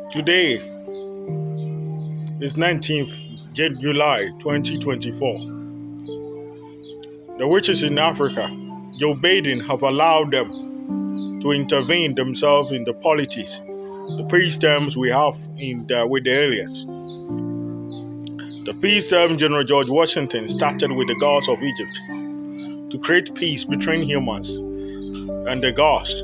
Today is 19th July 2024. The witches in Africa, Joe Biden, have allowed them to intervene themselves in the politics, the peace terms we have with the aliens. The peace term General George Washington started with the gods of Egypt to create peace between humans and the gods.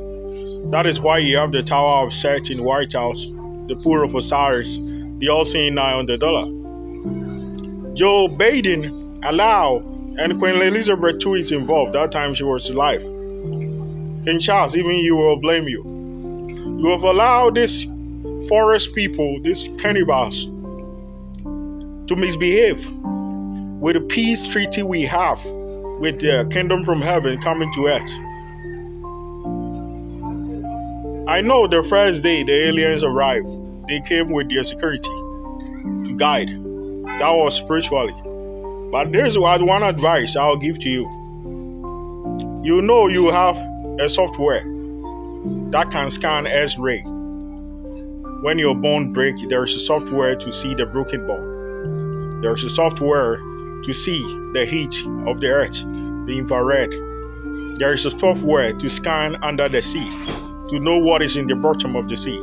That is why you have the Tower of Set in White House, the Pool of Osiris, the all-seeing eye on the dollar. Joe Biden allowed, and Queen Elizabeth too is involved. That time she was alive. King Charles, even you will blame you. You have allowed these forest people, these cannibals, to misbehave with the peace treaty we have with the kingdom from heaven coming to earth. I know the first day the aliens arrived, they came with their security to guide. That was spiritually. But there's one advice I'll give to you. You know you have a software that can scan X-ray. When your bone breaks, there is a software to see the broken bone. There is a software to see the heat of the earth, the infrared. There is a software to scan under the sea, to know what is in the bottom of the sea.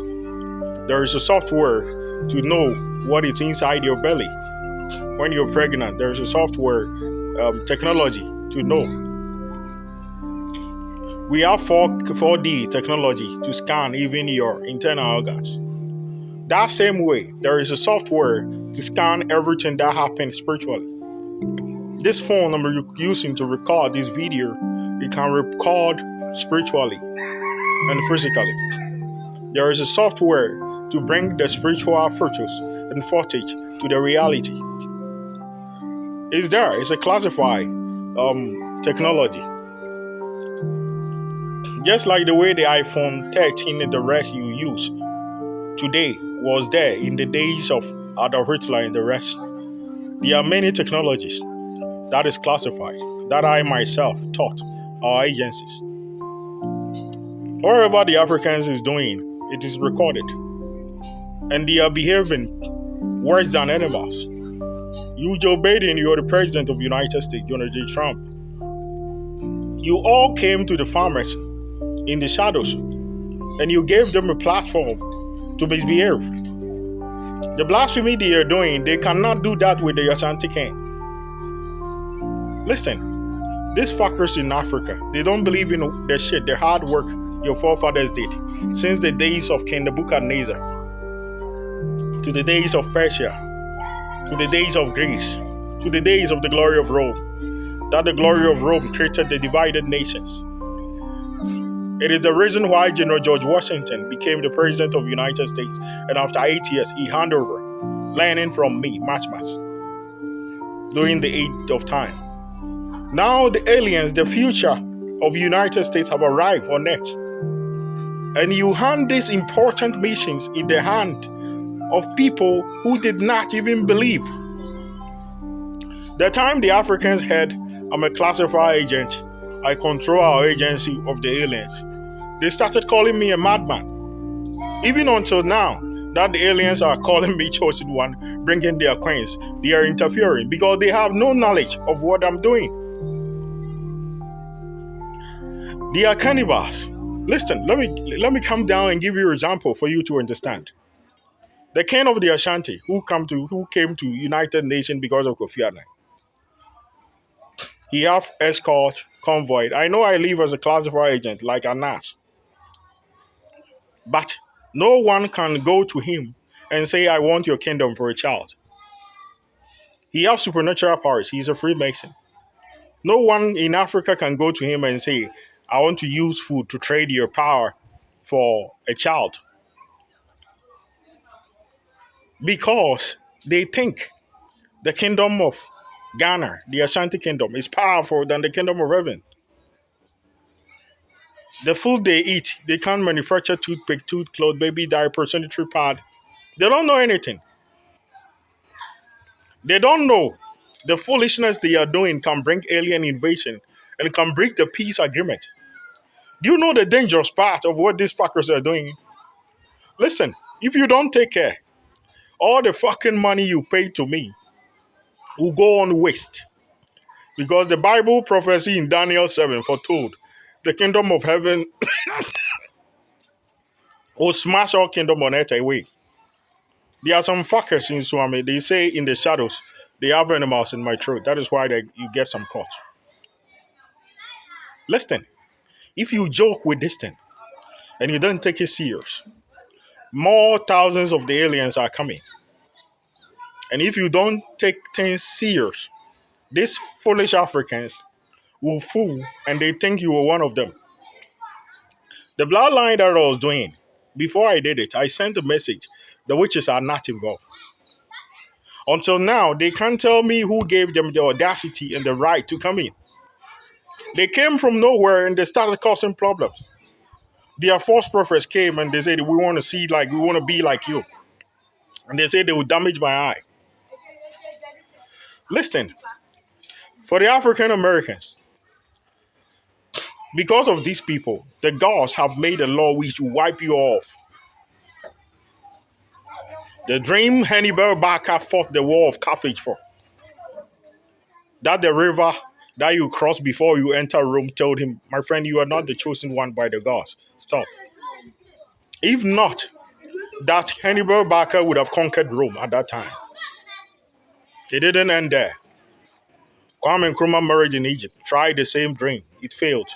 There is a software to know what is inside your belly. When you're pregnant, there is a software technology to know. We have 4D technology to scan even your internal organs. That same way, there is a software to scan everything that happens spiritually. This phone I'm using to record this video, it can record spiritually and physically. There is a software to bring the spiritual photos and footage to the reality. It's there. It's a classified technology. Just like the way the iPhone 13 and the rest you use today was there in the days of Adolf Hitler and the rest. There are many technologies that is classified that I myself taught our agencies. Whatever the Africans is doing, it is recorded. And they are behaving worse than animals. You, Joe Biden, you are the president of the United States, Donald J. Trump. You all came to the farmers in the shadows and you gave them a platform to misbehave. The blasphemy they are doing, they cannot do that with the Ashanti king. Listen, these fuckers in Africa, they don't believe in the shit, the hard work your forefathers did since the days of King Nebuchadnezzar to the days of Persia, to the days of Greece, to the days of the glory of Rome. That the glory of Rome created the divided nations. It is the reason why General George Washington became the president of the United States, and after 8 years, he handed over, learning from me, much, during the age of time. Now the aliens, the future of the United States have arrived on Earth. And you hand these important missions in the hand of people who did not even believe. The time the Africans heard, I'm a classified agent, I control our agency of the aliens, they started calling me a madman. Even until now, that the aliens are calling me chosen one, bringing their coins, they are interfering because they have no knowledge of what I'm doing. They are cannibals. Listen, let me come down and give you an example for you to understand. The king of the Ashanti, who came to United Nations because of Kofi Annan. He have escort, convoy. I know I live as a classified agent, like Anas. But no one can go to him and say, I want your kingdom for a child. He has supernatural powers. He's a Freemason. No one in Africa can go to him and say, I want to use food to trade your power for a child. Because they think the kingdom of Ghana, the Ashanti kingdom, is powerful than the kingdom of heaven. The food they eat, they can't manufacture toothpick, toothcloth, baby diaper, sanitary pad. They don't know anything. They don't know the foolishness they are doing can bring alien invasion and can break the peace agreement. Do you know the dangerous part of what these fuckers are doing? Listen, if you don't take care, all the fucking money you pay to me will go on waste. Because the Bible prophecy in Daniel 7 foretold the kingdom of heaven will smash all kingdom on earth away. There are some fuckers in Swami. They say in the shadows, they have animals in my throat. That is why you get some caught. Listen, if you joke with this thing and you don't take it serious, more thousands of the aliens are coming. And if you don't take things serious, these foolish Africans will fool and they think you were one of them. The bloodline that I was doing, before I did it, I sent a message. The witches are not involved. Until now, they can't tell me who gave them the audacity and the right to come in. They came from nowhere and they started causing problems. Their false prophets came and they said, we want to see like, we want to be like you. And they said they would damage my eye. Listen, for the African Americans, because of these people, the gods have made a law which will wipe you off. The dream Hannibal Barca fought the war of Carthage for. That the river that you cross before you enter Rome told him, my friend, you are not the chosen one by the gods. Stop. If not, that Hannibal Barca would have conquered Rome at that time. It didn't end there. Kwame Nkrumah married in Egypt, tried the same dream. It failed.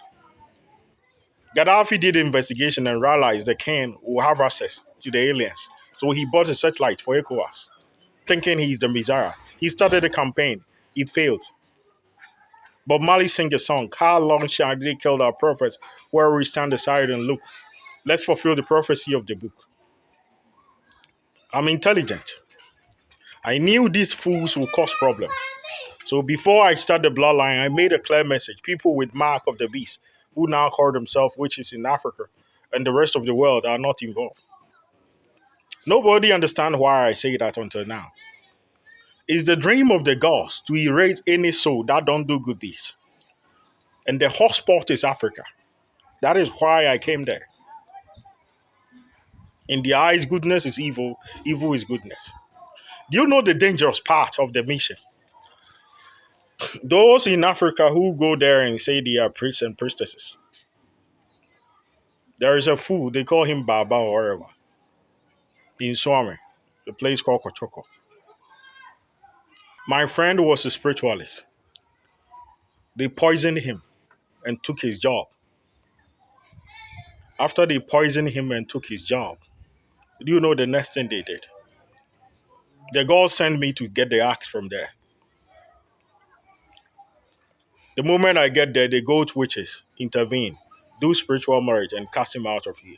Gaddafi did investigation and realized the king will have access to the aliens. So he bought a satellite for ECOWAS, thinking he's the Messiah. He started a campaign. It failed. But Mali sang a song, how long shall they kill our prophets, where we stand aside and look? Let's fulfill the prophecy of the book. I'm intelligent. I knew these fools would cause problems. So before I start the bloodline, I made a clear message. People with mark of the beast, who now call themselves witches in Africa, and the rest of the world are not involved. Nobody understands why I say that until now. It's the dream of the gods to erase any soul that don't do good deeds. And the hotspot is Africa. That is why I came there. In the eyes, goodness is evil, evil is goodness. Do you know the dangerous part of the mission? Those in Africa who go there and say they are priests and priestesses. There is a fool, they call him Baba or whatever, in Swami, the place called Kochoko. My friend was a spiritualist. They poisoned him and took his job. After they poisoned him and took his job, do you know the next thing they did? The God sent me to get the axe from there. The moment I get there, the goat witches intervene, do spiritual marriage, and cast him out of here.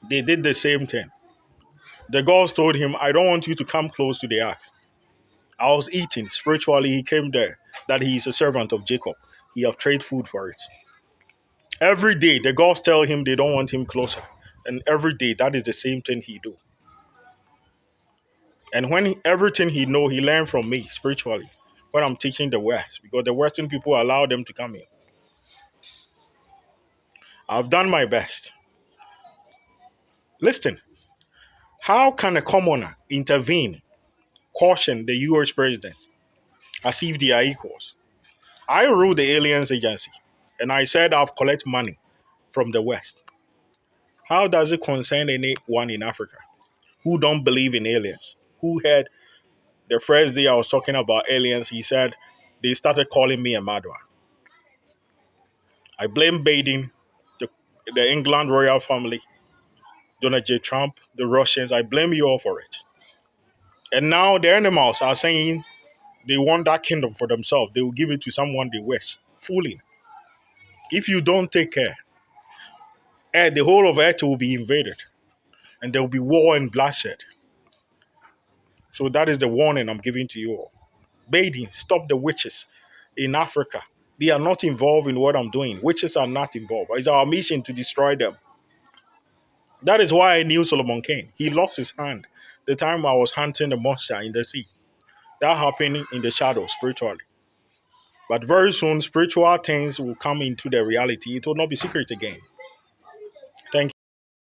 They did the same thing. The gods told him, I don't want you to come close to the axe. I was eating. Spiritually, he came there, that he is a servant of Jacob. He have traded food for it. Every day, the gods tell him they don't want him closer. And every day, that is the same thing he do. And when everything he know, he learned from me spiritually. When I'm teaching the West, because the Western people allow them to come in. I've done my best. Listen, how can a commoner intervene, caution the US president as if they are equals? I rule the aliens agency, and I said I've collected money from the West. How does it concern anyone in Africa who don't believe in aliens? Who had the first day I was talking about aliens, he said they started calling me a madman. I blame Biden, the England royal family, Donald J. Trump, the Russians. I blame you all for it. And now the animals are saying they want that kingdom for themselves. They will give it to someone they wish. Fooling. If you don't take care, the whole of earth will be invaded. And there will be war and bloodshed. So that is the warning I'm giving to you all. Biden, stop the witches in Africa. They are not involved in what I'm doing. Witches are not involved. It's our mission to destroy them. That is why I knew Solomon Kane. He lost his hand the time I was hunting the monster in the sea. That happened in the shadow spiritually. But very soon, spiritual things will come into the reality. It will not be secret again.